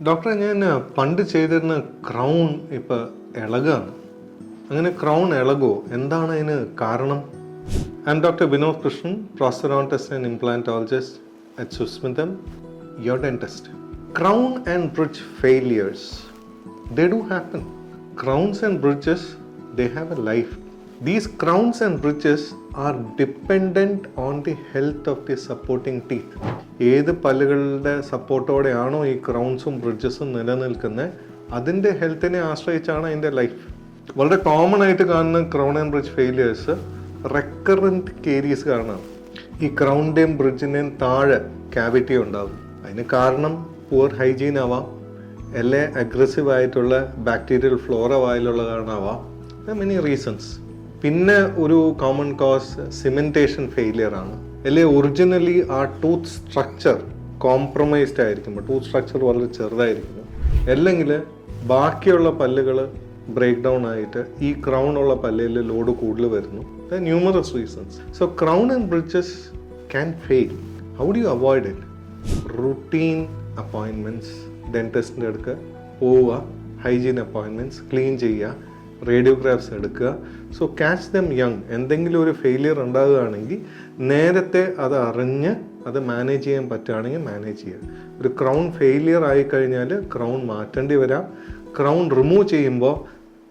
ഡോക്ടറെ, ഞാൻ പണ്ട് ചെയ്തിരുന്ന ക്രൗൺ ഇപ്പം ഇളകാണ്. അങ്ങനെ ക്രൗൺ ഇളകോ? എന്താണ് അതിന് കാരണം? I am doctor Vinod Krishnan, prosthodontist and implantologist at Susmitham, your dentist. Crown and bridge failures, they do happen. Crowns and bridges, they have a life. These crowns and bridges are dependent on the health of the supporting teeth. ഏത് പല്ലുകളുടെ സപ്പോർട്ടോടെയാണോ ഈ ക്രൗൺസും ബ്രിഡ്ജസും നിലനിൽക്കുന്നത്, അതിൻ്റെ ഹെൽത്തിനെ ആശ്രയിച്ചാണ് അതിൻ്റെ life. വളരെ common ആയിട്ട് കാണുന്ന crown and bridge failures recurrent caries കാരണമാണ്. ഈ ക്രൗണിൻ്റെയും ബ്രിഡ്ജിൻ്റെയും താഴെ ക്യാവിറ്റി ഉണ്ടാകും. അതിന് കാരണം പുവർ ഹൈജീൻ ആവാം, അല്ലെ അഗ്രസീവ് ആയിട്ടുള്ള ബാക്ടീരിയൽ ഫ്ലോറ വായിലുള്ള കാരണമാവാം. Many reasons. പിന്നെ ഒരു കോമൺ കോസ് സിമെൻറ്റേഷൻ ഫെയിലിയർ ആണ്. അല്ലെ ഒറിജിനലി ആ ടൂത്ത് സ്ട്രക്ചർ കോംപ്രമൈസ്ഡ് ആയിരിക്കുമ്പോൾ, ടൂത്ത് സ്ട്രക്ചർ വളരെ ചെറുതായിരിക്കുന്നു, അല്ലെങ്കിൽ ബാക്കിയുള്ള പല്ലുകൾ ബ്രേക്ക് ഡൗൺ ആയിട്ട് ഈ ക്രൗൺ ഉള്ള പല്ലിൽ ലോഡ് കൂടുതൽ വരുന്നു. Numerous reasons. So crown and bridges can fail. How do you avoid it? Routine appointments, ഡെൻറ്റിസ്റ്റിൻ്റെ അടുക്കുക പോവുക, ഹൈജീൻ അപ്പോയിൻമെൻറ്റ്സ്, ക്ലീൻ ചെയ്യുക, റേഡിയോഗ്രാഫ്സ് എടുക്കുക. So catch them young. എന്തെങ്കിലും ഒരു ഫെയിലിയർ ഉണ്ടാകുകയാണെങ്കിൽ നേരത്തെ അത് അറിഞ്ഞ് അത് മാനേജ് ചെയ്യാൻ പറ്റുകയാണെങ്കിൽ മാനേജ് ചെയ്യുക. ഒരു ക്രൗൺ ഫെയിലിയർ ആയിക്കഴിഞ്ഞാൽ ക്രൗൺ മാറ്റേണ്ടി വരാം. ക്രൗൺ റിമൂവ് ചെയ്യുമ്പോൾ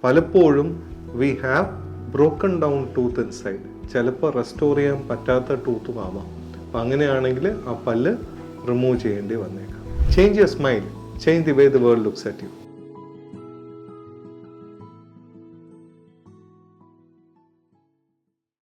പലപ്പോഴും we have broken down tooth inside. ചിലപ്പോൾ റെസ്റ്റോർ ചെയ്യാൻ പറ്റാത്ത ടൂത്തും ആവാം. അപ്പം അങ്ങനെയാണെങ്കിൽ ആ പല്ല് റിമൂവ് ചെയ്യേണ്ടി വന്നേക്കാം. Change your smile, change the way the world looks at U.